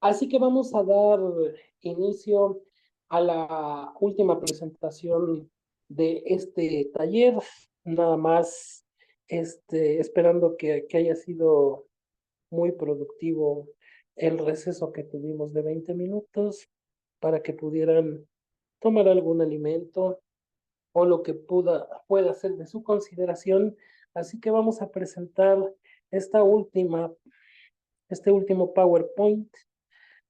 Así que vamos a dar inicio a la última presentación de este taller. Nada más, esperando que haya sido muy productivo el receso que tuvimos de 20 minutos para que pudieran tomar algún alimento o lo que pueda ser de su consideración. Así que vamos a presentar esta última, este último PowerPoint,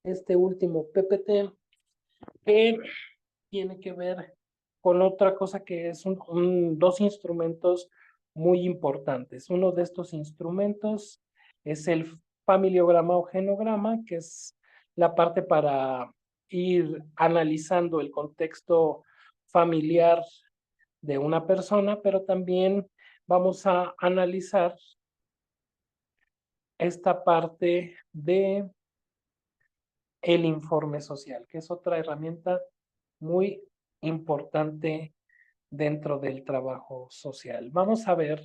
este último PPT, que tiene que ver con otra cosa que es dos instrumentos muy importantes. Uno de estos instrumentos es el familiograma o genograma, que es la parte para ir analizando el contexto familiar de una persona, pero también vamos a analizar esta parte de el informe social, que es otra herramienta muy importante dentro del trabajo social. Vamos a ver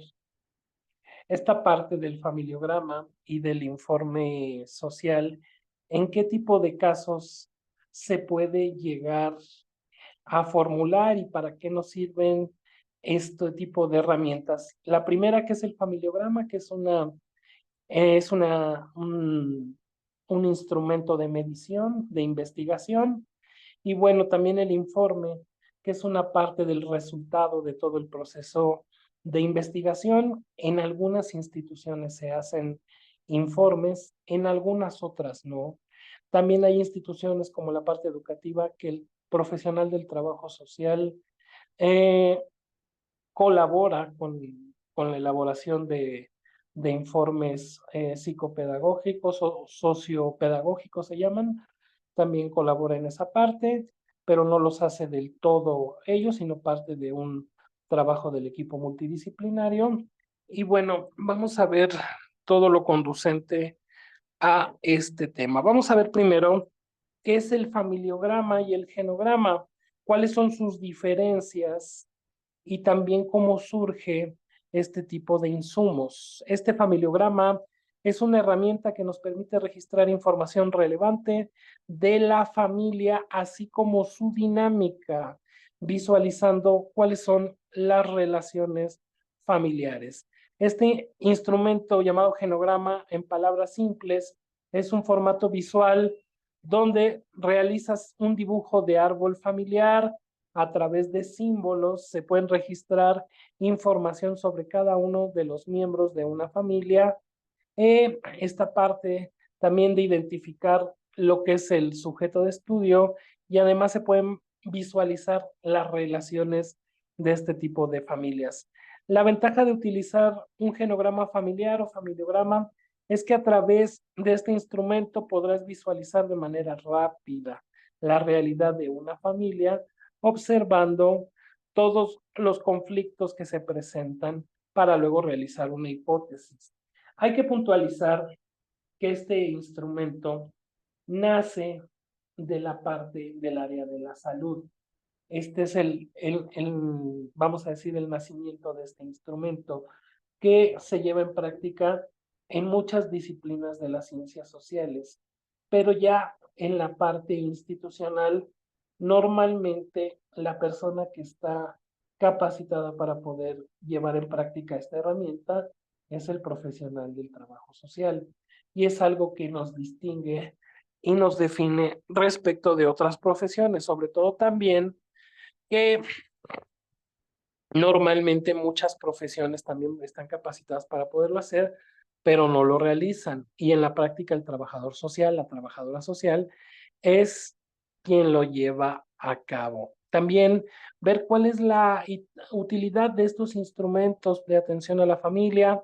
esta parte del familiograma y del informe social, en qué tipo de casos se puede llegar a formular y para qué nos sirven este tipo de herramientas. La primera que es el familiograma, que es un instrumento de medición, de investigación, y bueno, también el informe, que es una parte del resultado de todo el proceso de investigación. En algunas instituciones se hacen informes, en algunas otras no. También hay instituciones como la parte educativa que el profesional del trabajo social eh, colabora con la elaboración de informes psicopedagógicos o sociopedagógicos se llaman, también colabora en esa parte, pero no los hace del todo ellos, sino parte de un trabajo del equipo multidisciplinario. Y bueno, vamos a ver todo lo conducente a este tema. Vamos a ver primero qué es el familiograma y el genograma, cuáles son sus diferencias y también cómo surge este tipo de insumos. Este familiograma es una herramienta que nos permite registrar información relevante de la familia, así como su dinámica, visualizando cuáles son las relaciones familiares. Este instrumento llamado genograma, en palabras simples, es un formato visual donde realizas un dibujo de árbol familiar. A través de símbolos se pueden registrar información sobre cada uno de los miembros de una familia. Esta parte también de identificar lo que es el sujeto de estudio, y además se pueden visualizar las relaciones de este tipo de familias. La ventaja de utilizar un genograma familiar o familiograma es que a través de este instrumento podrás visualizar de manera rápida la realidad de una familia, observando todos los conflictos que se presentan para luego realizar una hipótesis. Hay que puntualizar que este instrumento nace de la parte del área de la salud. Este es vamos a decir, el nacimiento de este instrumento que se lleva en práctica en muchas disciplinas de las ciencias sociales, pero ya en la parte institucional, normalmente la persona que está capacitada para poder llevar en práctica esta herramienta es el profesional del trabajo social, y es algo que nos distingue y nos define respecto de otras profesiones, sobre todo también que normalmente muchas profesiones también están capacitadas para poderlo hacer, pero no lo realizan. Y en la práctica el trabajador social, la trabajadora social, es quien lo lleva a cabo. También ver cuál es la utilidad de estos instrumentos de atención a la familia.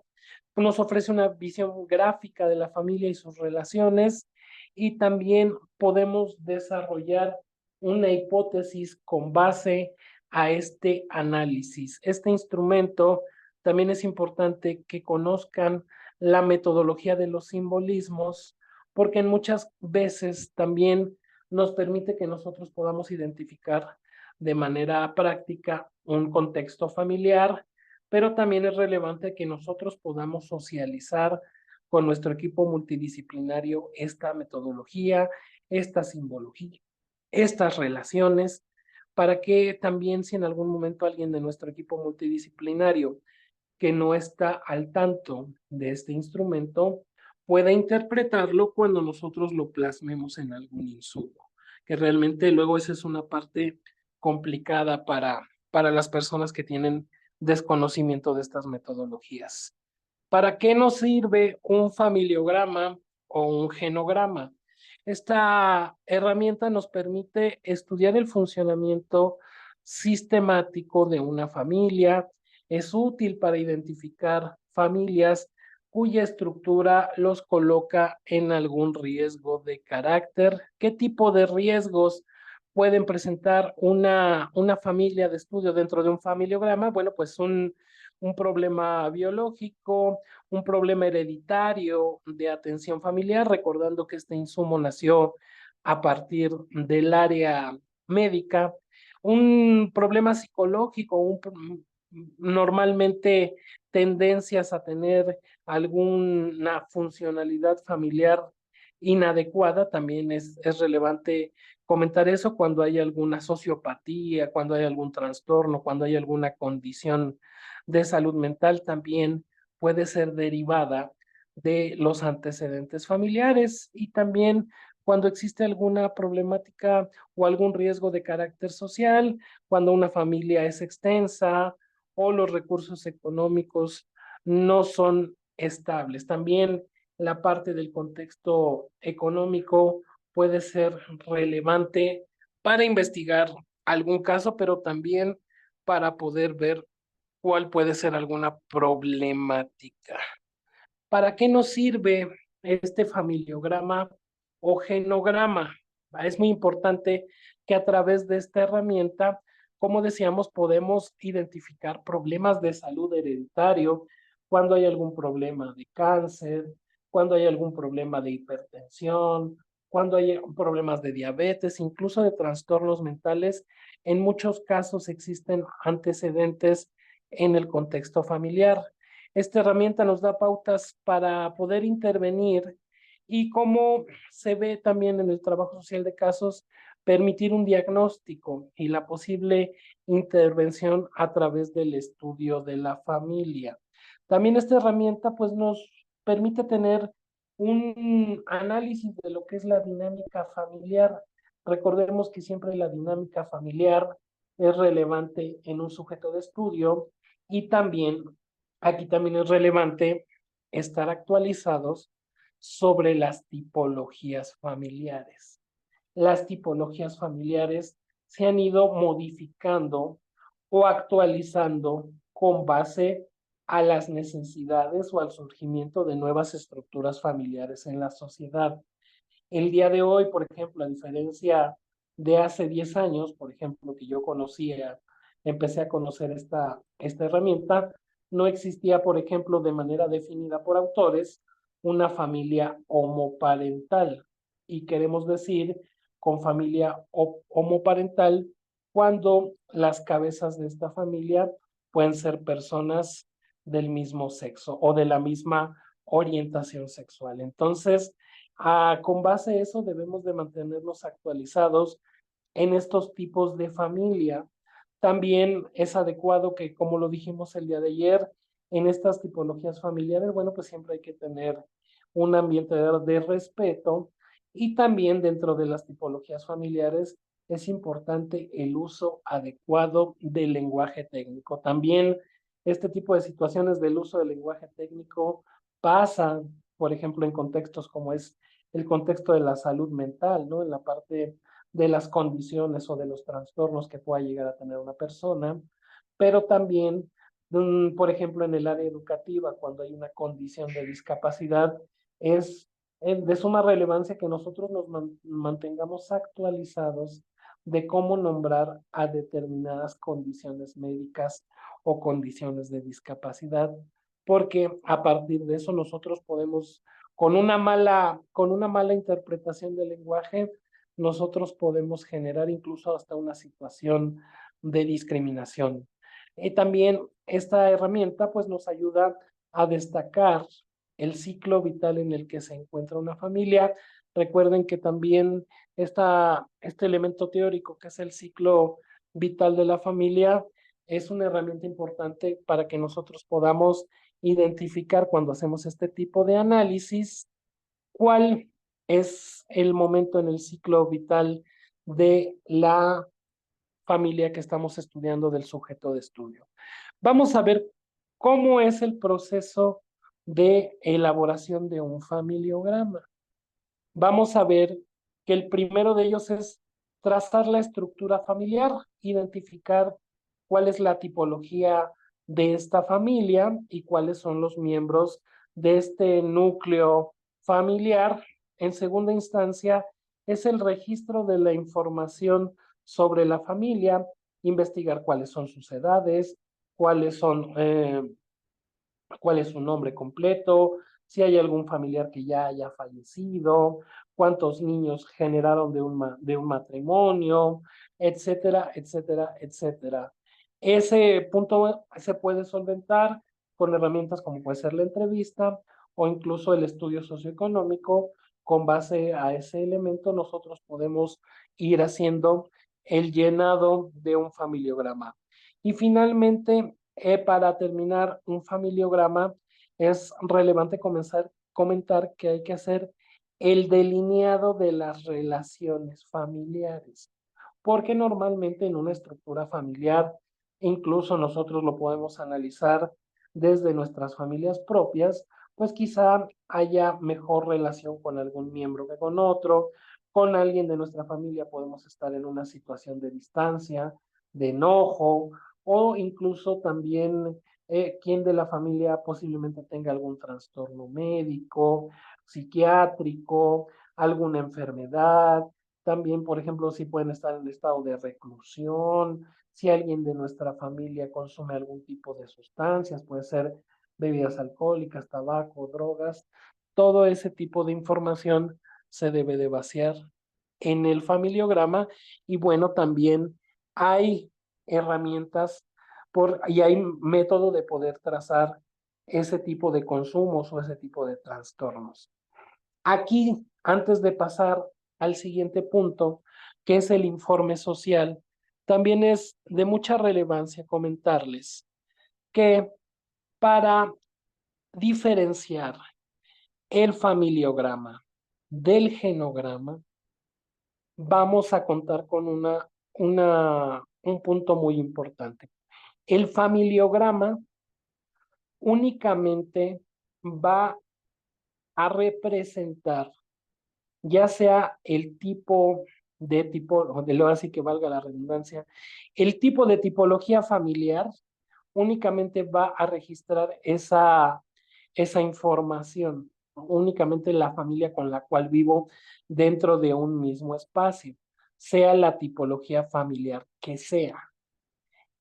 Nos ofrece una visión gráfica de la familia y sus relaciones, y también podemos desarrollar una hipótesis con base a este análisis. Este instrumento también es importante que conozcan la metodología de los simbolismos, porque en muchas veces también nos permite que nosotros podamos identificar de manera práctica un contexto familiar, pero también es relevante que nosotros podamos socializar con nuestro equipo multidisciplinario esta metodología, esta simbología, estas relaciones, para que también si en algún momento alguien de nuestro equipo multidisciplinario que no está al tanto de este instrumento pueda interpretarlo cuando nosotros lo plasmemos en algún insumo, que realmente luego esa es una parte complicada para las personas que tienen desconocimiento de estas metodologías. ¿Para qué nos sirve un familiograma o un genograma? Esta herramienta nos permite estudiar el funcionamiento sistemático de una familia. Es útil para identificar familias cuya estructura los coloca en algún riesgo de carácter. ¿Qué tipo de riesgos pueden presentar una familia de estudio dentro de un familiograma? Bueno, pues un problema biológico, un problema hereditario de atención familiar, recordando que este insumo nació a partir del área médica, un problema psicológico, normalmente tendencias a tener alguna funcionalidad familiar inadecuada, también es relevante comentar eso cuando hay alguna sociopatía, cuando hay algún trastorno, cuando hay alguna condición de salud mental, también puede ser derivada de los antecedentes familiares y también cuando existe alguna problemática o algún riesgo de carácter social, cuando una familia es extensa o los recursos económicos no son estables. También la parte del contexto económico puede ser relevante para investigar algún caso, pero también para poder ver cuál puede ser alguna problemática. ¿Para qué nos sirve este familiograma o genograma? Es muy importante que a través de esta herramienta, como decíamos, podemos identificar problemas de salud hereditario, cuando hay algún problema de cáncer, cuando hay algún problema de hipertensión, cuando hay problemas de diabetes, incluso de trastornos mentales. En muchos casos existen antecedentes en el contexto familiar. Esta herramienta nos da pautas para poder intervenir y como se ve también en el trabajo social de casos, permitir un diagnóstico y la posible intervención a través del estudio de la familia. También esta herramienta pues nos permite tener un análisis de lo que es la dinámica familiar. Recordemos que siempre la dinámica familiar es relevante en un sujeto de estudio y también aquí también es relevante estar actualizados sobre las tipologías familiares. Las tipologías familiares se han ido modificando o actualizando con base a las necesidades o al surgimiento de nuevas estructuras familiares en la sociedad. El día de hoy, por ejemplo, a diferencia de hace 10 años, por ejemplo, que yo conocía, empecé a conocer esta herramienta, no existía, por ejemplo, de manera definida por autores, una familia homoparental. Y queremos decir con familia homoparental cuando las cabezas de esta familia pueden ser personas del mismo sexo o de la misma orientación sexual. Entonces, con base a eso debemos de mantenernos actualizados en estos tipos de familia. También es adecuado que, como lo dijimos el día de ayer, en estas tipologías familiares, bueno, pues siempre hay que tener un ambiente de respeto y también dentro de las tipologías familiares es importante el uso adecuado del lenguaje técnico. También este tipo de situaciones del uso del lenguaje técnico pasan, por ejemplo, en contextos como es el contexto de la salud mental, ¿no? En la parte de las condiciones o de los trastornos que pueda llegar a tener una persona, pero también, por ejemplo, en el área educativa, cuando hay una condición de discapacidad, es de suma relevancia que nosotros nos mantengamos actualizados de cómo nombrar a determinadas condiciones médicas o condiciones de discapacidad, porque a partir de eso nosotros podemos, con una mala interpretación del lenguaje, nosotros podemos generar incluso hasta una situación de discriminación. Y también esta herramienta pues nos ayuda a destacar el ciclo vital en el que se encuentra una familia. Recuerden que también este elemento teórico que es el ciclo vital de la familia es una herramienta importante para que nosotros podamos identificar cuando hacemos este tipo de análisis cuál es el momento en el ciclo vital de la familia que estamos estudiando del sujeto de estudio. Vamos a ver cómo es el proceso de elaboración de un familiograma. Vamos a ver que el primero de ellos es trazar la estructura familiar, identificar cuál es la tipología de esta familia y cuáles son los miembros de este núcleo familiar. En segunda instancia, es el registro de la información sobre la familia, investigar cuáles son sus edades, cuáles son cuál es su nombre completo, si hay algún familiar que ya haya fallecido, cuántos niños generaron de un matrimonio, etcétera, etcétera, etcétera. Ese punto se puede solventar con herramientas como puede ser la entrevista o incluso el estudio socioeconómico. Con base a ese elemento, nosotros podemos ir haciendo el llenado de un familiograma. Y finalmente, para terminar un familiograma, es relevante comentar que hay que hacer el delineado de las relaciones familiares, porque normalmente en una estructura familiar, incluso nosotros lo podemos analizar desde nuestras familias propias, pues quizá haya mejor relación con algún miembro que con otro, con alguien de nuestra familia podemos estar en una situación de distancia, de enojo, o incluso también quién de la familia posiblemente tenga algún trastorno médico, psiquiátrico, alguna enfermedad. También, por ejemplo, si pueden estar en estado de reclusión, si alguien de nuestra familia consume algún tipo de sustancias, puede ser bebidas alcohólicas, tabaco, drogas, todo ese tipo de información se debe de vaciar en el familiograma. Y bueno, también hay herramientas y hay método de poder trazar ese tipo de consumos o ese tipo de trastornos. Aquí, antes de pasar al siguiente punto, que es el informe social, también es de mucha relevancia comentarles que para diferenciar el familiograma del genograma, vamos a contar con un punto muy importante. El familiograma únicamente va a representar ya sea el tipo así que valga la redundancia, el tipo de tipología familiar únicamente va a registrar esa información, únicamente la familia con la cual vivo dentro de un mismo espacio, sea la tipología familiar que sea.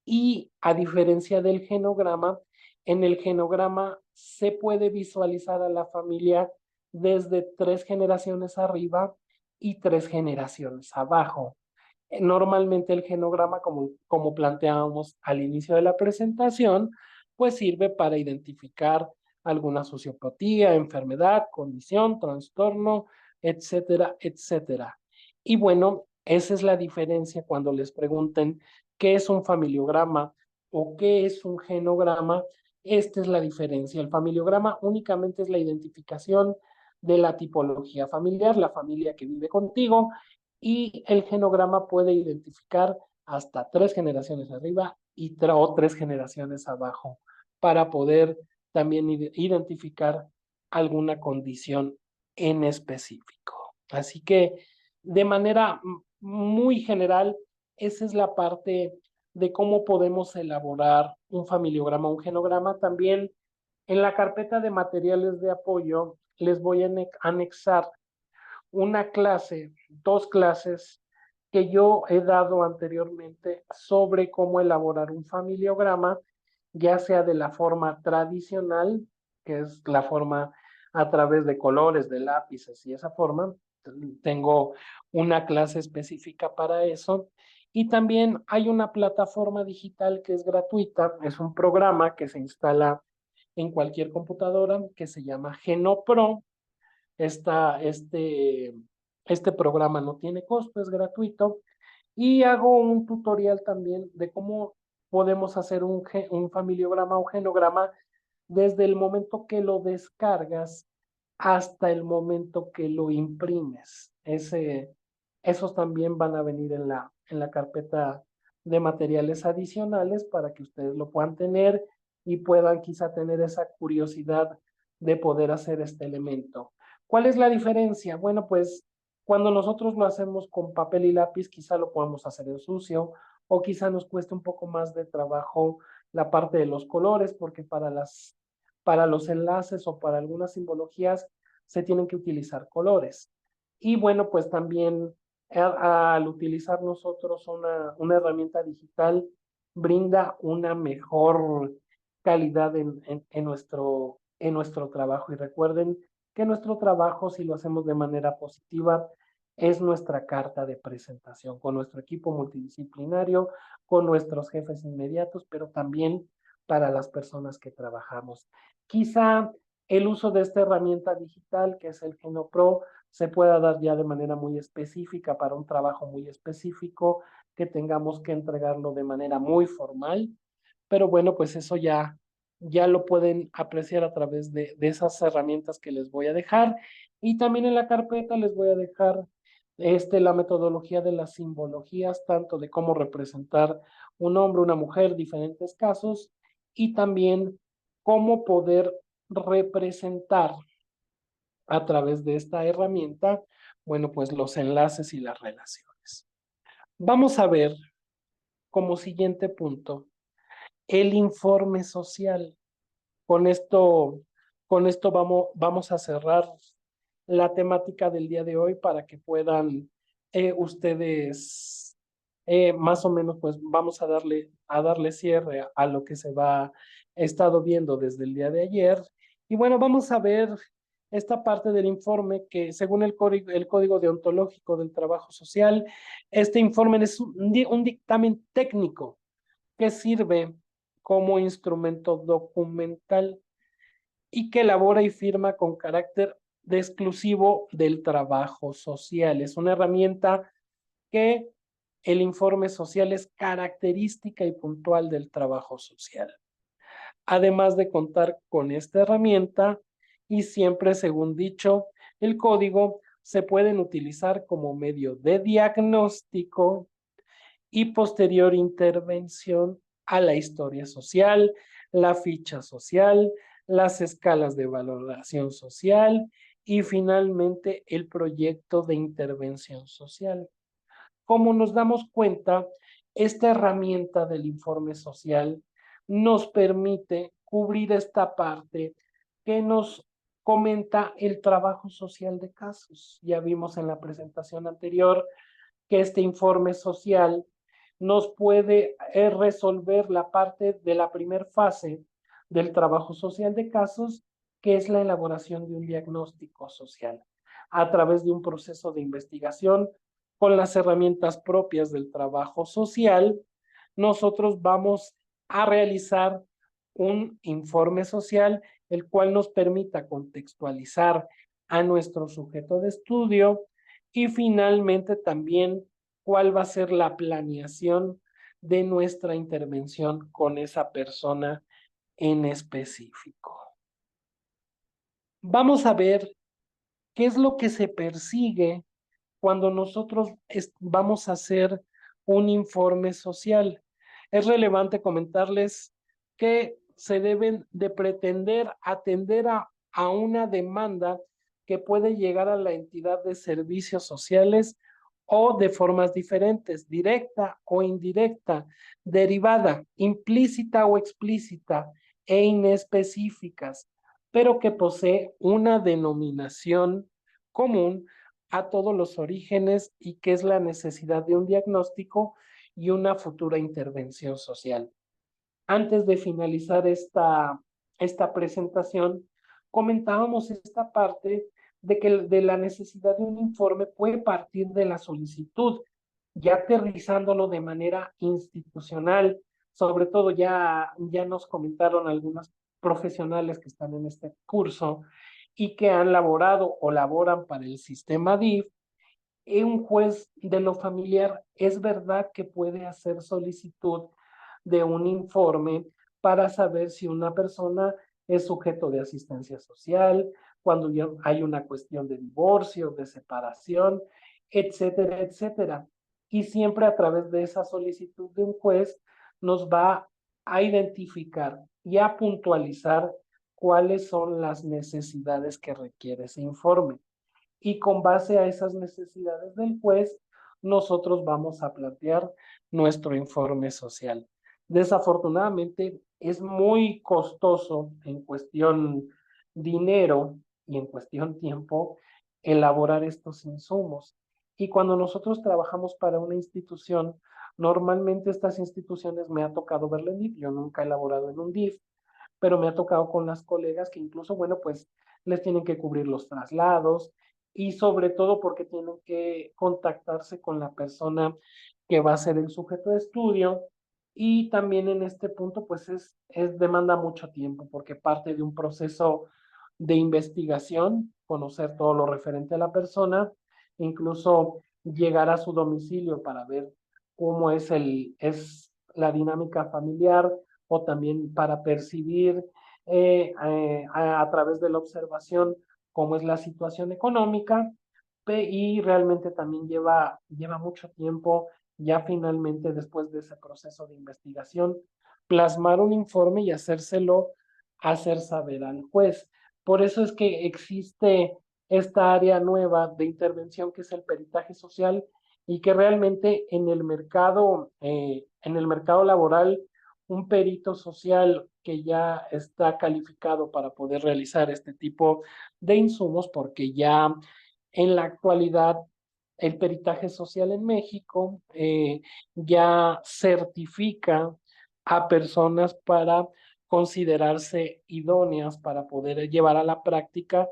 Y a diferencia del genograma, en el genograma se puede visualizar a la familia desde 3 generaciones arriba y 3 generaciones abajo. Normalmente el genograma, como planteábamos al inicio de la presentación, pues sirve para identificar alguna sociopatía, enfermedad, condición, trastorno, etcétera, etcétera. Y bueno, esa es la diferencia cuando les pregunten qué es un familiograma o qué es un genograma. Esta es la diferencia. El familiograma únicamente es la identificación de la tipología familiar, la familia que vive contigo, y el genograma puede identificar hasta 3 generaciones arriba o 3 generaciones abajo para poder también identificar alguna condición en específico. Así que de manera muy general, esa es la parte de cómo podemos elaborar un familiograma, un genograma. También en la carpeta de materiales de apoyo les voy a anexar una clase, 2 clases que yo he dado anteriormente sobre cómo elaborar un familiograma, ya sea de la forma tradicional, que es la forma a través de colores, de lápices y esa forma. Tengo una clase específica para eso. Y también hay una plataforma digital que es gratuita, es un programa que se instala en cualquier computadora que se llama GenoPro. Este programa no tiene costo, es gratuito. Y hago un tutorial también de cómo podemos hacer un familiograma o genograma desde el momento que lo descargas hasta el momento que lo imprimes. Esos también van a venir en la carpeta de materiales adicionales para que ustedes lo puedan tener y puedan quizá tener esa curiosidad de poder hacer este elemento. ¿Cuál es la diferencia? Bueno, pues cuando nosotros lo hacemos con papel y lápiz, quizá lo podamos hacer en sucio o quizá nos cueste un poco más de trabajo la parte de los colores, porque para los enlaces o para algunas simbologías se tienen que utilizar colores. Y bueno, pues también al utilizar nosotros una herramienta digital brinda una mejor calidad en nuestro trabajo. Y recuerden que nuestro trabajo, si lo hacemos de manera positiva, es nuestra carta de presentación con nuestro equipo multidisciplinario, con nuestros jefes inmediatos, pero también para las personas que trabajamos. Quizá el uso de esta herramienta digital, que es el GenoPro, se pueda dar ya de manera muy específica para un trabajo muy específico, que tengamos que entregarlo de manera muy formal, pero bueno, pues eso ya lo pueden apreciar a través de esas herramientas que les voy a dejar. Y también en la carpeta les voy a dejar la metodología de las simbologías, tanto de cómo representar un hombre, una mujer, diferentes casos, y también cómo poder representar a través de esta herramienta, bueno, pues los enlaces y las relaciones. Vamos a ver como siguiente punto el informe social. Con esto, vamos a cerrar la temática del día de hoy para que puedan ustedes más o menos, pues vamos a darle cierre a lo que se va estado viendo desde el día de ayer. Y bueno, vamos a ver esta parte del informe que según el código deontológico del trabajo social, este informe es un dictamen técnico que sirve como instrumento documental y que elabora y firma con carácter de exclusivo del trabajo social. Es una herramienta que el informe social es característica y puntual del trabajo social. Además de contar con esta herramienta, y siempre según dicho, el código se pueden utilizar como medio de diagnóstico y posterior intervención a la historia social, la ficha social, las escalas de valoración social y finalmente el proyecto de intervención social. Como nos damos cuenta, esta herramienta del informe social nos permite cubrir esta parte que nos comenta el trabajo social de casos. Ya vimos en la presentación anterior que este informe social nos puede resolver la parte de la primera fase del trabajo social de casos, que es la elaboración de un diagnóstico social a través de un proceso de investigación con las herramientas propias del trabajo social. Nosotros vamos a realizar un informe social, el cual nos permita contextualizar a nuestro sujeto de estudio y finalmente también cuál va a ser la planeación de nuestra intervención con esa persona en específico. Vamos a ver qué es lo que se persigue cuando nosotros vamos a hacer un informe social. Es relevante comentarles que se deben de pretender atender a una demanda que puede llegar a la entidad de servicios sociales o de formas diferentes, directa o indirecta, derivada, implícita o explícita e inespecíficas, pero que posee una denominación común a todos los orígenes y que es la necesidad de un diagnóstico y una futura intervención social. Antes de finalizar esta presentación, comentábamos esta parte de que de la necesidad de un informe puede partir de la solicitud, ya aterrizándolo de manera institucional. Sobre todo ya nos comentaron algunas profesionales que están en este curso y que han laborado o laboran para el sistema DIF, un juez de lo familiar es verdad que puede hacer solicitud de un informe para saber si una persona es sujeto de asistencia social, cuando ya hay una cuestión de divorcio, de separación, etcétera, etcétera. Y siempre a través de esa solicitud de un juez nos va a identificar y a puntualizar cuáles son las necesidades que requiere ese informe. Y con base a esas necesidades del juez, nosotros vamos a plantear nuestro informe social. Desafortunadamente, es muy costoso en cuestión dinero y en cuestión tiempo elaborar estos insumos. Y cuando nosotros trabajamos para una institución, normalmente estas instituciones me ha tocado verla en DIF, yo nunca he elaborado en un DIF, pero me ha tocado con las colegas que incluso, bueno, pues les tienen que cubrir los traslados y sobre todo porque tienen que contactarse con la persona que va a ser el sujeto de estudio y también en este punto pues demanda mucho tiempo porque parte de un proceso de investigación, conocer todo lo referente a la persona, incluso llegar a su domicilio para ver cómo es la dinámica familiar, o también para percibir a través de la observación cómo es la situación económica y realmente también lleva mucho tiempo ya finalmente después de ese proceso de investigación plasmar un informe y hacérselo hacer saber al juez. Por eso es que existe esta área nueva de intervención que es el peritaje social y que realmente en el mercado laboral un perito social que ya está calificado para poder realizar este tipo de insumos, porque ya en la actualidad el peritaje social en México ya certifica a personas para considerarse idóneas para poder llevar a la práctica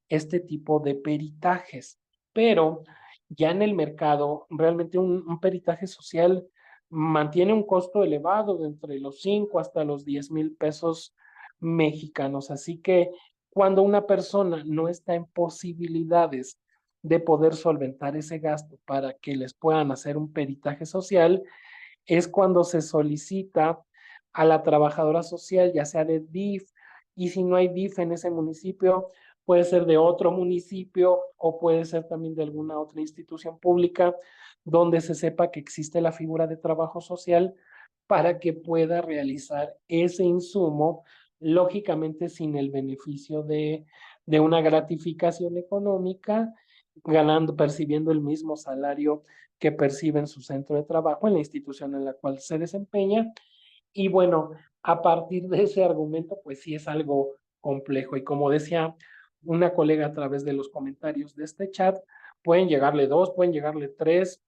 este tipo de peritajes. Pero ya en el mercado, realmente un peritaje social mantiene un costo elevado de entre los 5 hasta los 10,000 pesos mexicanos. Así que cuando una persona no está en posibilidades de poder solventar ese gasto para que les puedan hacer un peritaje social, es cuando se solicita a la trabajadora social, ya sea de DIF, y si no hay DIF en ese municipio, puede ser de otro municipio o puede ser también de alguna otra institución pública donde se sepa que existe la figura de trabajo social para que pueda realizar ese insumo, lógicamente sin el beneficio de una gratificación económica, ganando, percibiendo el mismo salario que percibe en su centro de trabajo, en la institución en la cual se desempeña. Y bueno, a partir de ese argumento, pues sí es algo complejo. Y como decía una colega a través de los comentarios de este chat, pueden llegarle 2, pueden llegarle 3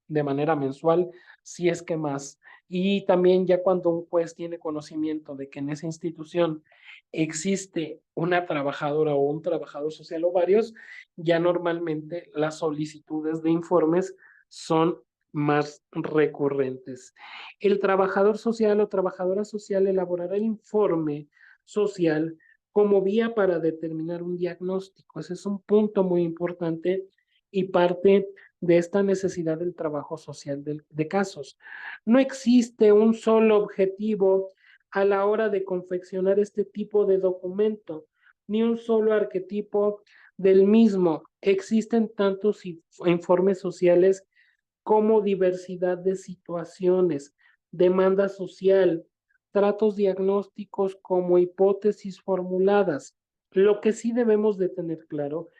de manera mensual, si es que más. Y también ya cuando un juez tiene conocimiento de que en esa institución existe una trabajadora o un trabajador social o varios, ya normalmente las solicitudes de informes son más recurrentes. El trabajador social o trabajadora social elaborará el informe social como vía para determinar un diagnóstico. Ese es un punto muy importante y parte de esta necesidad del trabajo social de casos. No existe un solo objetivo a la hora de confeccionar este tipo de documento, ni un solo arquetipo del mismo. Existen tantos informes sociales como diversidad de situaciones, demanda social, tratos diagnósticos como hipótesis formuladas. Lo que sí debemos de tener claro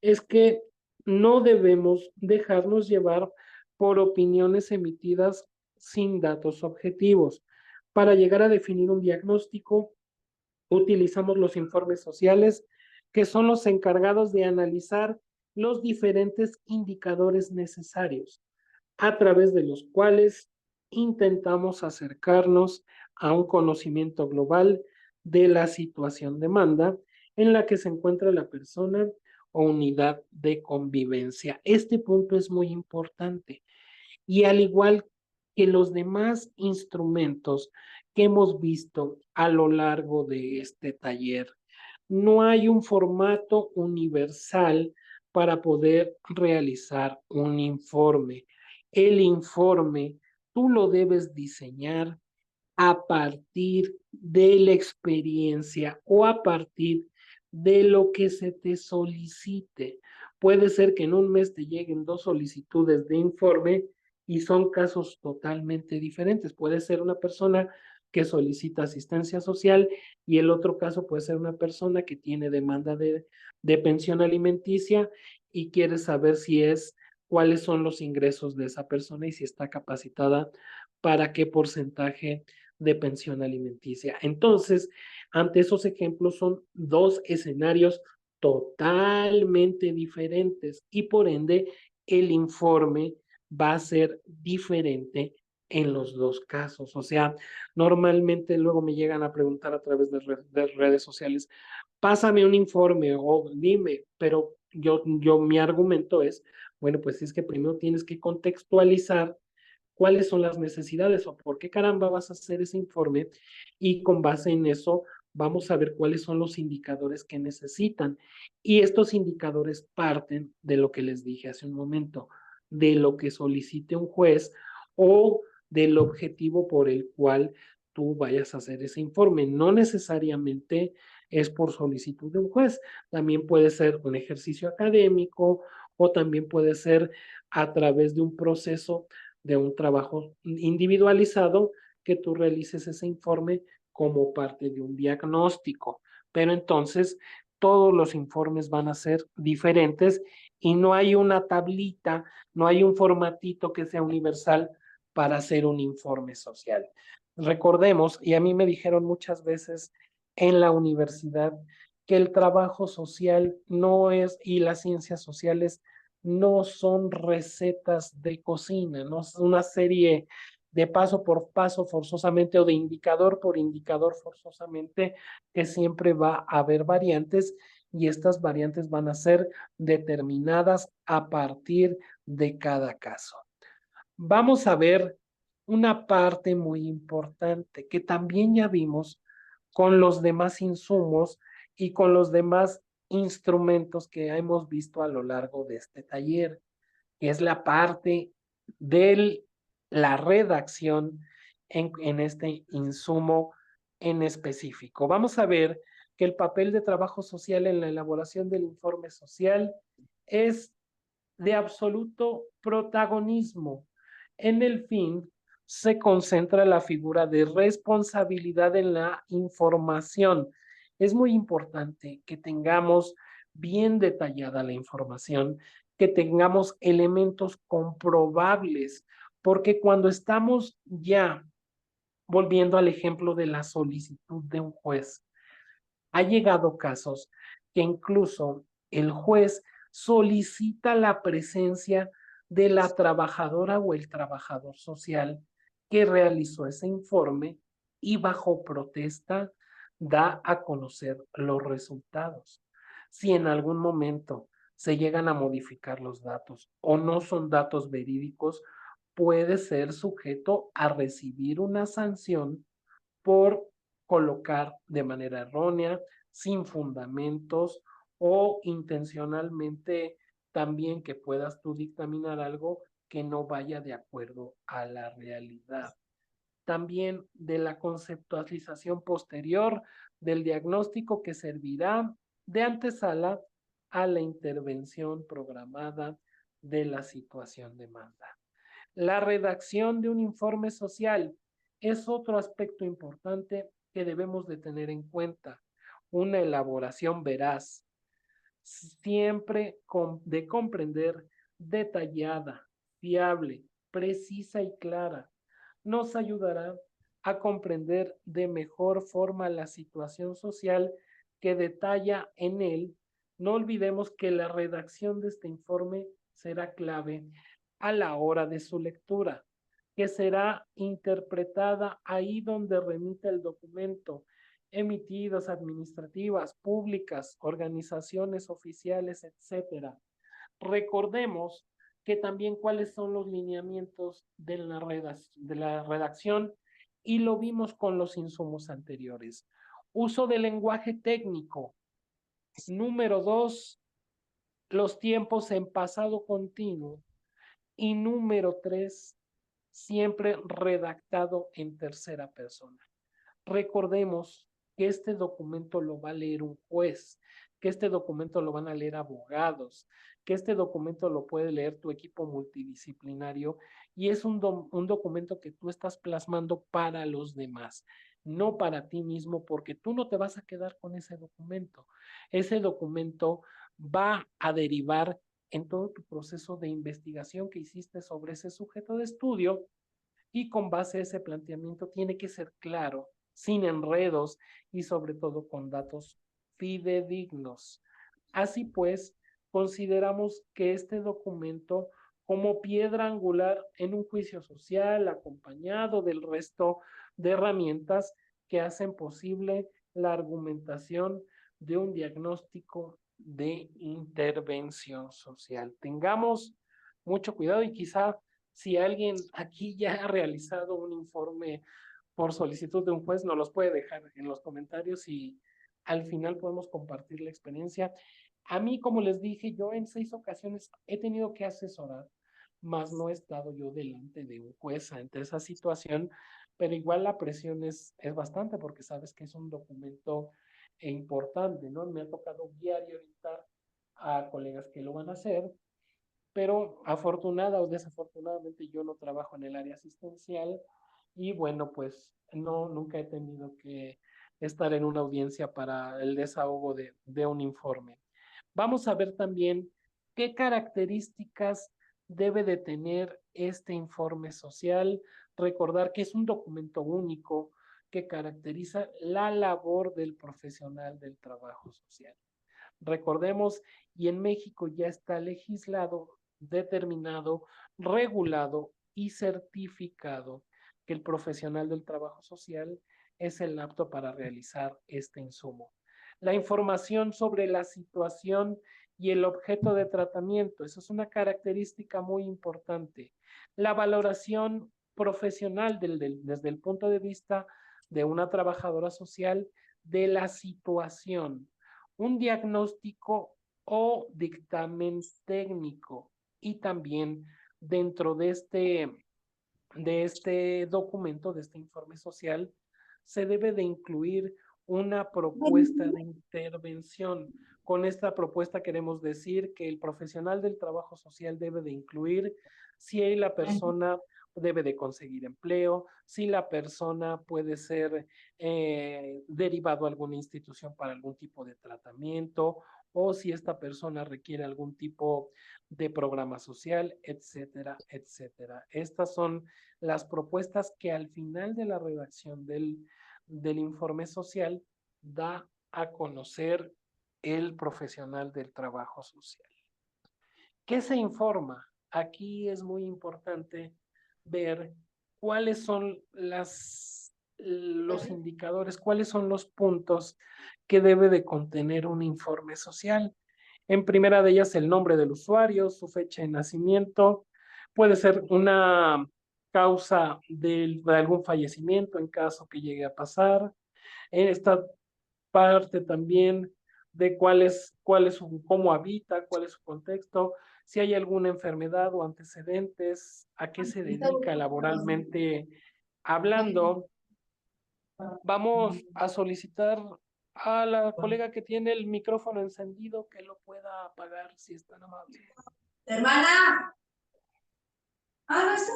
es que no debemos dejarnos llevar por opiniones emitidas sin datos objetivos. Para llegar a definir un diagnóstico, utilizamos los informes sociales, que son los encargados de analizar los diferentes indicadores necesarios a través de los cuales intentamos acercarnos a un conocimiento global de la situación demanda en la que se encuentra la persona o unidad de convivencia. Este punto es muy importante y al igual que los demás instrumentos ¿Qué hemos visto a lo largo de este taller? No hay un formato universal para poder realizar un informe. El informe tú lo debes diseñar a partir de la experiencia o a partir de lo que se te solicite. Puede ser que en un mes te lleguen 2 solicitudes de informe y son casos totalmente diferentes. Puede ser una persona que solicita asistencia social y el otro caso puede ser una persona que tiene demanda de pensión alimenticia y quiere saber cuáles son los ingresos de esa persona y si está capacitada para qué porcentaje de pensión alimenticia. Entonces, ante esos ejemplos son 2 escenarios totalmente diferentes y por ende el informe va a ser diferente en los 2 casos. O sea, normalmente luego me llegan a preguntar a través de redes sociales, pásame un informe o dime, pero mi argumento es, bueno, pues es que primero tienes que contextualizar cuáles son las necesidades o por qué caramba vas a hacer ese informe y con base en eso vamos a ver cuáles son los indicadores que necesitan. Y estos indicadores parten de lo que les dije hace un momento, de lo que solicite un juez o del objetivo por el cual tú vayas a hacer ese informe. No necesariamente es por solicitud de un juez, también puede ser un ejercicio académico o también puede ser a través de un proceso de un trabajo individualizado que tú realices ese informe como parte de un diagnóstico. Pero entonces todos los informes van a ser diferentes y no hay una tablita, no hay un formatito que sea universal para hacer un informe social. Recordemos, y a mí me dijeron muchas veces en la universidad, que el trabajo social no es, y las ciencias sociales no son recetas de cocina, no es una serie de paso por paso forzosamente o de indicador por indicador forzosamente, que siempre va a haber variantes y estas variantes van a ser determinadas a partir de cada caso. Vamos a ver una parte muy importante que también ya vimos con los demás insumos y con los demás instrumentos que hemos visto a lo largo de este taller, que es la parte de la redacción en este insumo en específico. Vamos a ver que el papel de trabajo social en la elaboración del informe social es de absoluto protagonismo. En el fin, se concentra la figura de responsabilidad en la información. Es muy importante que tengamos bien detallada la información, que tengamos elementos comprobables, porque cuando estamos ya volviendo al ejemplo de la solicitud de un juez, ha llegado casos que incluso el juez solicita la presencia de la trabajadora o el trabajador social que realizó ese informe y bajo protesta da a conocer los resultados. Si en algún momento se llegan a modificar los datos o no son datos verídicos, puede ser sujeto a recibir una sanción por colocar de manera errónea, sin fundamentos o intencionalmente también que puedas tú dictaminar algo que no vaya de acuerdo a la realidad. También de la conceptualización posterior del diagnóstico que servirá de antesala a la intervención programada de la situación demanda. La redacción de un informe social es otro aspecto importante que debemos de tener en cuenta. Una elaboración veraz, siempre de comprender, detallada, fiable, precisa y clara, nos ayudará a comprender de mejor forma la situación social que detalla en él. No olvidemos que la redacción de este informe será clave a la hora de su lectura, que será interpretada ahí donde remita el documento, emitidas administrativas, públicas, organizaciones oficiales, etcétera. Recordemos que también cuáles son los lineamientos de la redacción y lo vimos con los insumos anteriores. Uso del lenguaje técnico. Número 2, los tiempos en pasado continuo. Y número 3, siempre redactado en tercera persona. Recordemos que este documento lo va a leer un juez, que este documento lo van a leer abogados, que este documento lo puede leer tu equipo multidisciplinario y es un documento que tú estás plasmando para los demás, no para ti mismo, porque tú no te vas a quedar con ese documento. Ese documento va a derivar en todo tu proceso de investigación que hiciste sobre ese sujeto de estudio y con base a ese planteamiento tiene que ser claro, sin enredos y sobre todo con datos fidedignos. Así pues, consideramos que este documento como piedra angular en un juicio social acompañado del resto de herramientas que hacen posible la argumentación de un diagnóstico de intervención social. Tengamos mucho cuidado y quizá si alguien aquí ya ha realizado un informe por solicitud de un juez, nos los puede dejar en los comentarios y al final podemos compartir la experiencia. A mí, como les dije, yo en 6 ocasiones he tenido que asesorar, más no he estado yo delante de un juez ante esa situación, pero igual la presión es bastante porque sabes que es un documento importante, ¿no? Me ha tocado guiar y orientar a colegas que lo van a hacer, pero afortunada o desafortunadamente yo no trabajo en el área asistencial y bueno, pues no, nunca he tenido que estar en una audiencia para el desahogo de un informe. Vamos a ver también qué características debe de tener este informe social. Recordar que es un documento único que caracteriza la labor del profesional del trabajo social. Recordemos, y en México ya está legislado, determinado, regulado y certificado que el profesional del trabajo social es el apto para realizar este insumo. La información sobre la situación y el objeto de tratamiento, eso es una característica muy importante. La valoración profesional desde el punto de vista de una trabajadora social de la situación, un diagnóstico o dictamen técnico y también dentro de este documento, de este informe social, se debe de incluir una propuesta de intervención. Con esta propuesta queremos decir que el profesional del trabajo social debe de incluir si la persona debe de conseguir empleo, si la persona puede ser derivado a alguna institución para algún tipo de tratamiento o si esta persona requiere algún tipo de programa social, etcétera, etcétera. Estas son las propuestas que al final de la redacción del informe social da a conocer el profesional del trabajo social. ¿Qué se informa? Aquí es muy importante ver cuáles son los indicadores, cuáles son los puntos que debe de contener un informe social. En primera de ellas, el nombre del usuario, su fecha de nacimiento, puede ser una causa de algún fallecimiento en caso que llegue a pasar. En esta parte también de cómo habita, cuál es su contexto, si hay alguna enfermedad o antecedentes, a qué se dedica laboralmente hablando. Vamos a solicitar a la colega que tiene el micrófono encendido que lo pueda apagar si es tan amable. Hermana. Ah, ¿no está?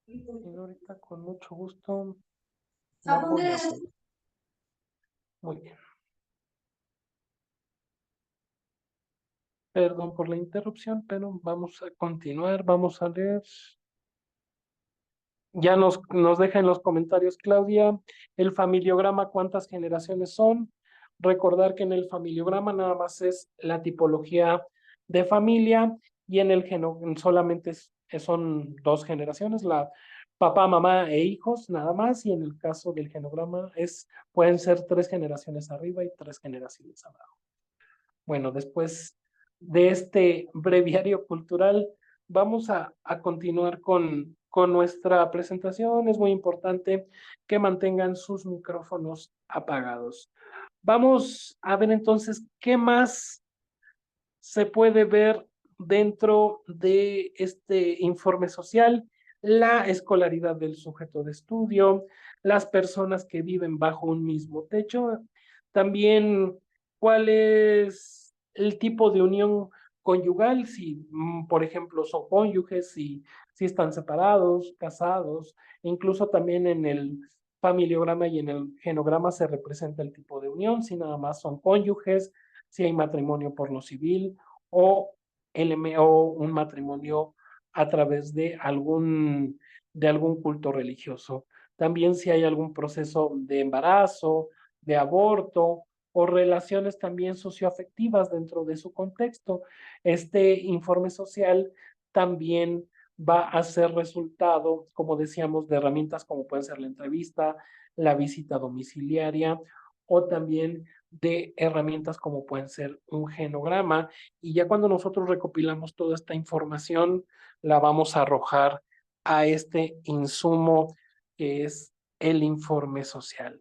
Señorita, con mucho gusto. No voy a hacer. Muy bien. Perdón por la interrupción, pero vamos a continuar, vamos a leer. Ya nos deja en los comentarios Claudia, el familiograma, ¿cuántas generaciones son? Recordar que en el familiograma nada más es la tipología de familia y en el solamente son 2 generaciones, la papá, mamá e hijos nada más, y en el caso del genograma pueden ser 3 generaciones arriba y 3 generaciones abajo. Bueno, después de este breviario cultural, vamos a continuar con nuestra presentación. Es muy importante que mantengan sus micrófonos apagados. Vamos a ver entonces qué más se puede ver dentro de este informe social: la escolaridad del sujeto de estudio, las personas que viven bajo un mismo techo, también cuál es el tipo de unión conyugal, si por ejemplo son cónyuges, si están separados, casados, incluso también en el familiograma y en el genograma se representa el tipo de unión, si nada más son cónyuges, si hay matrimonio por lo civil o, o un matrimonio a través de algún culto religioso. También si hay algún proceso de embarazo, de aborto o relaciones también socioafectivas dentro de su contexto. Este informe social también va a ser resultado, como decíamos, de herramientas como pueden ser la entrevista, la visita domiciliaria o también de herramientas como pueden ser un genograma. Y ya cuando nosotros recopilamos toda esta información, la vamos a arrojar a este insumo que es el informe social.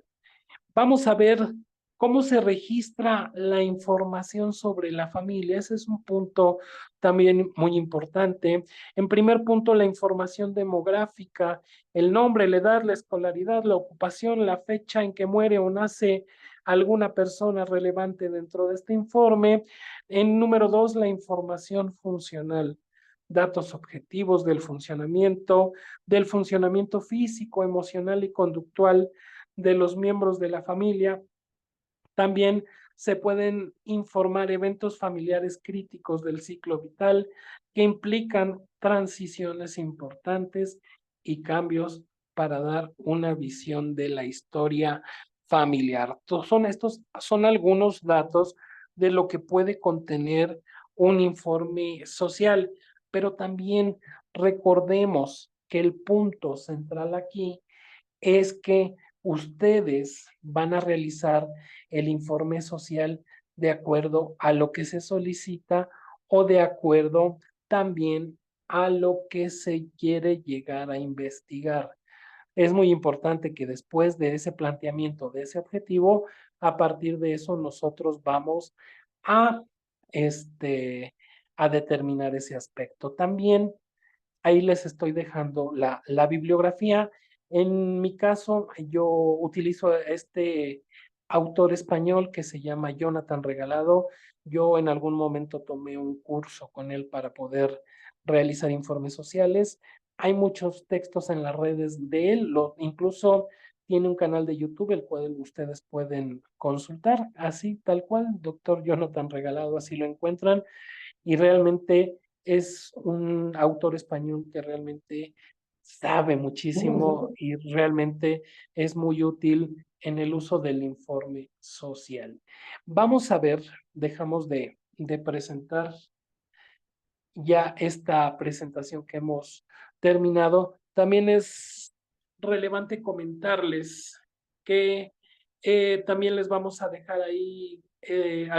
Vamos a ver cómo se registra la información sobre la familia. Ese es un punto también muy importante. En primer punto, la información demográfica: el nombre, la edad, la escolaridad, la ocupación, la fecha en que muere o nace alguna persona relevante dentro de este informe. En número dos, la información funcional: datos objetivos del funcionamiento físico, emocional y conductual de los miembros de la familia. También se pueden informar eventos familiares críticos del ciclo vital que implican transiciones importantes y cambios para dar una visión de la historia familiar. Estos son algunos datos de lo que puede contener un informe social, pero también recordemos que el punto central aquí es que ustedes van a realizar el informe social de acuerdo a lo que se solicita o de acuerdo también a lo que se quiere llegar a investigar. Es muy importante que después de ese planteamiento, de ese objetivo, a partir de eso nosotros vamos a, este, a determinar ese aspecto. También ahí les estoy dejando la bibliografía. En mi caso, yo utilizo este autor español que se llama Jonathan Regalado. Yo en algún momento tomé un curso con él para poder realizar informes sociales. Hay muchos textos en las redes de él, incluso tiene un canal de YouTube, el cual ustedes pueden consultar, así tal cual, doctor Jonathan Regalado, así lo encuentran. Y realmente es un autor español que realmente sabe muchísimo y realmente es muy útil en el uso del informe social. Vamos a ver, dejamos de presentar ya esta presentación que hemos terminado. También es relevante comentarles que también les vamos a dejar ahí les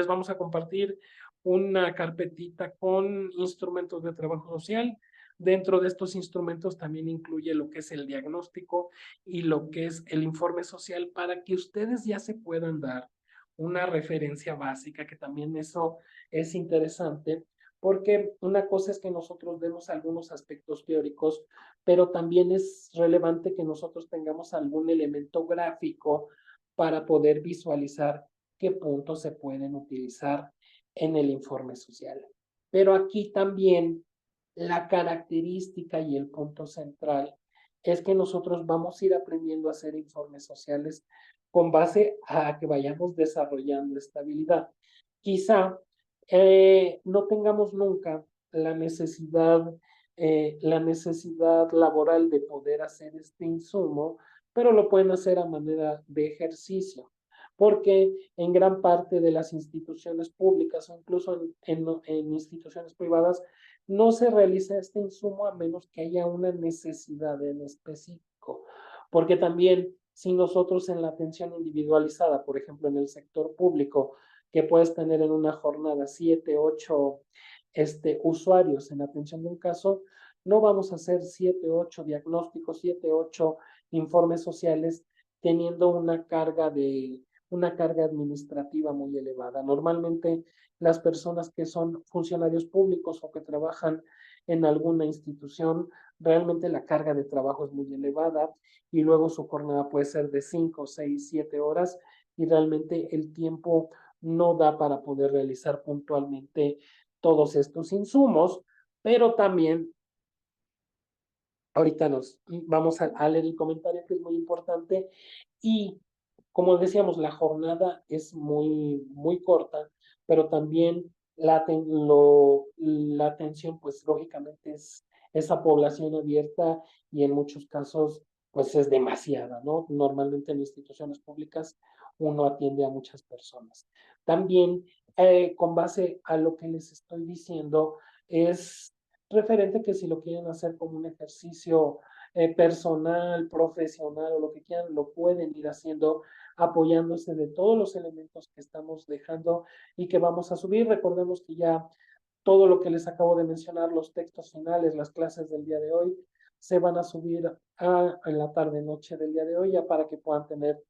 vamos a compartir una carpetita con instrumentos de trabajo social. Dentro de estos instrumentos también incluye lo que es el diagnóstico y lo que es el informe social para que ustedes ya se puedan dar una referencia básica, que también eso es interesante, porque una cosa es que nosotros demos algunos aspectos teóricos, pero también es relevante que nosotros tengamos algún elemento gráfico para poder visualizar qué puntos se pueden utilizar en el informe social. Pero aquí también la característica y el punto central es que nosotros vamos a ir aprendiendo a hacer informes sociales con base a que vayamos desarrollando estabilidad. Quizá no tengamos nunca la necesidad laboral de poder hacer este insumo, pero lo pueden hacer a manera de ejercicio, porque en gran parte de las instituciones públicas o incluso en instituciones privadas no se realiza este insumo a menos que haya una necesidad en específico, porque también si nosotros en la atención individualizada, por ejemplo en el sector público, que puedes tener en una jornada 7, 8 usuarios en atención de un caso, no vamos a hacer 7, 8 diagnósticos, 7, 8 informes sociales teniendo una carga administrativa muy elevada. Normalmente las personas que son funcionarios públicos o que trabajan en alguna institución, realmente la carga de trabajo es muy elevada y luego su jornada puede ser de 5, 6, 7 horas y realmente el tiempo no da para poder realizar puntualmente todos estos insumos, pero también ahorita nos vamos a leer el comentario que es muy importante y como decíamos, la jornada es muy corta, pero también la atención, pues lógicamente es esa población abierta y en muchos casos, pues es demasiada, ¿no? Normalmente en instituciones públicas uno atiende a muchas personas. También, con base a lo que les estoy diciendo, es referente que si lo quieren hacer como un ejercicio personal, profesional o lo que quieran, lo pueden ir haciendo apoyándose de todos los elementos que estamos dejando y que vamos a subir. Recordemos que ya todo lo que les acabo de mencionar, los textos finales, las clases del día de hoy, se van a subir en la tarde-noche del día de hoy ya para que puedan tener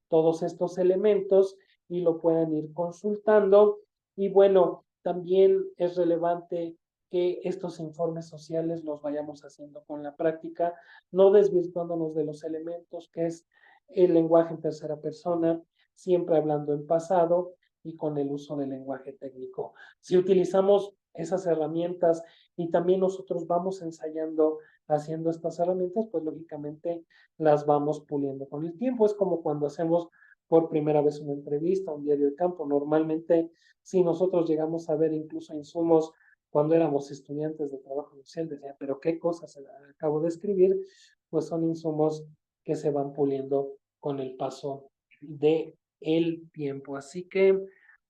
todos estos elementos y lo puedan ir consultando. Y bueno, también es relevante que estos informes sociales los vayamos haciendo con la práctica, no desvirtuándonos de los elementos, que es el lenguaje en tercera persona, siempre hablando en pasado y con el uso del lenguaje técnico. Si utilizamos esas herramientas y también nosotros vamos ensayando haciendo estas herramientas, pues lógicamente las vamos puliendo con el tiempo. Es como cuando hacemos por primera vez una entrevista, un diario de campo. Normalmente, si nosotros llegamos a ver incluso insumos cuando éramos estudiantes de trabajo social, decía, pero qué cosas acabo de escribir, pues son insumos que se van puliendo con el paso de el tiempo. Así que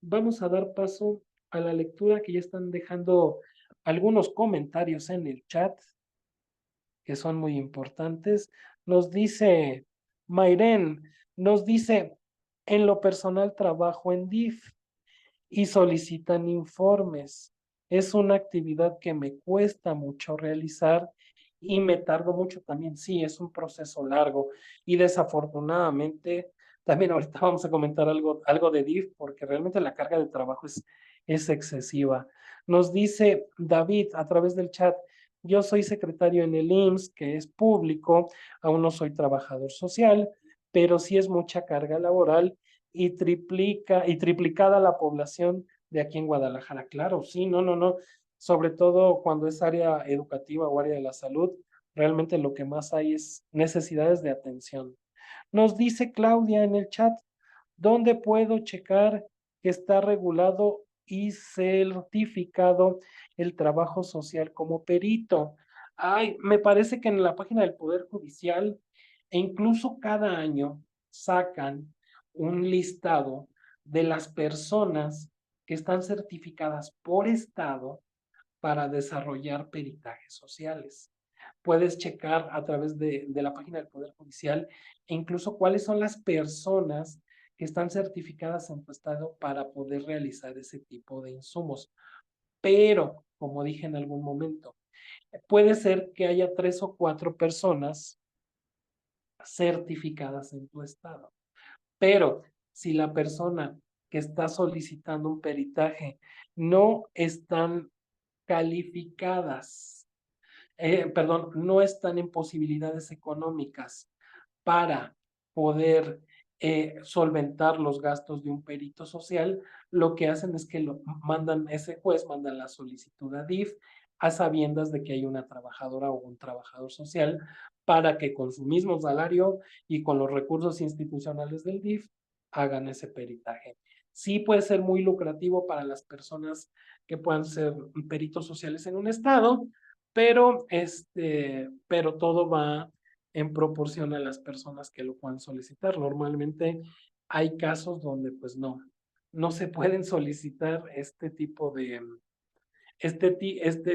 vamos a dar paso a la lectura que ya están dejando algunos comentarios en el chat que son muy importantes. Nos dice Mayren, nos dice, en lo personal trabajo en DIF y solicitan informes. Es una actividad que me cuesta mucho realizar y me tardo mucho también. Sí, es un proceso largo y desafortunadamente también ahorita vamos a comentar algo de DIF porque realmente la carga de trabajo es excesiva. Nos dice David a través del chat, yo soy secretario en el IMSS, que es público, aún no soy trabajador social, pero sí es mucha carga laboral y triplicada la población de aquí en Guadalajara. Claro, sí, no. Sobre todo cuando es área educativa o área de la salud, realmente lo que más hay es necesidades de atención. Nos dice Claudia en el chat, ¿dónde puedo checar que está regulado y certificado el trabajo social como perito? Ay, me parece que en la página del Poder Judicial e incluso cada año sacan un listado de las personas que están certificadas por estado para desarrollar peritajes sociales. Puedes checar a través de la página del Poder Judicial e incluso cuáles son las personas que están certificadas en tu estado para poder realizar ese tipo de insumos. Pero, como dije en algún momento, puede ser que haya 3 o 4 personas certificadas en tu estado. Pero si la persona que está solicitando un peritaje no están calificadas, perdón, no están en posibilidades económicas para poder solventar los gastos de un perito social, lo que hacen es que ese juez manda la solicitud a DIF a sabiendas de que hay una trabajadora o un trabajador social para que con su mismo salario y con los recursos institucionales del DIF hagan ese peritaje. Sí puede ser muy lucrativo para las personas que puedan ser peritos sociales en un estado, pero todo va en proporción a las personas que lo puedan solicitar. Normalmente hay casos donde pues no se pueden solicitar este tipo de,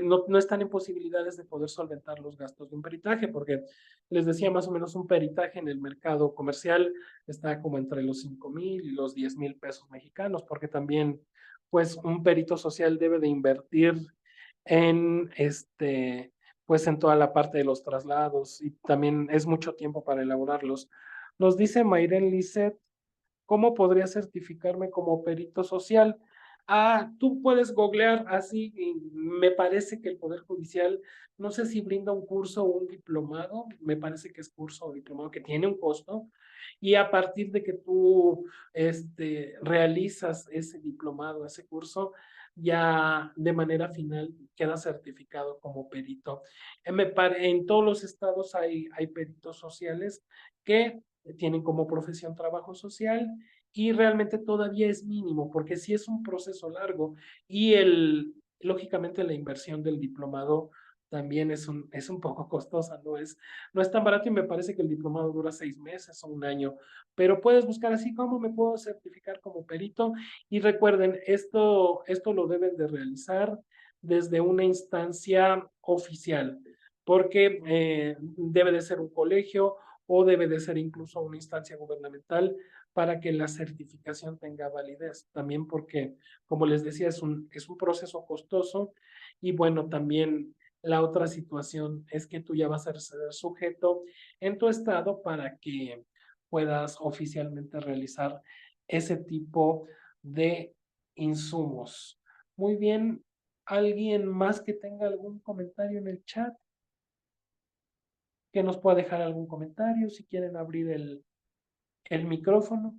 no están en posibilidades de poder solventar los gastos de un peritaje, porque les decía más o menos un peritaje en el mercado comercial está como entre los 5,000 y los 10,000 pesos mexicanos, porque también pues un perito social debe de invertir en pues en toda la parte de los traslados y también es mucho tiempo para elaborarlos. Nos dice Mayren Lisset, ¿cómo podría certificarme como perito social? Tú puedes googlear así, y me parece que el Poder Judicial, no sé si brinda un curso o un diplomado, me parece que es curso o diplomado que tiene un costo, y a partir de que tú realizas ese diplomado, ese curso, ya de manera final queda certificado como perito. En todos los estados hay peritos sociales que tienen como profesión trabajo social y realmente todavía es mínimo porque sí es un proceso largo y lógicamente la inversión del diplomado también es un poco costosa, no es tan barato y me parece que el diplomado dura 6 meses o un año, pero puedes buscar así cómo me puedo certificar como perito y recuerden, esto lo deben de realizar desde una instancia oficial, porque debe de ser un colegio o debe de ser incluso una instancia gubernamental para que la certificación tenga validez. También porque, como les decía, es un proceso costoso y bueno, también la otra situación es que tú ya vas a ser sujeto en tu estado para que puedas oficialmente realizar ese tipo de insumos. Muy bien, ¿alguien más que tenga algún comentario en el chat? Que nos pueda dejar algún comentario si quieren abrir el micrófono.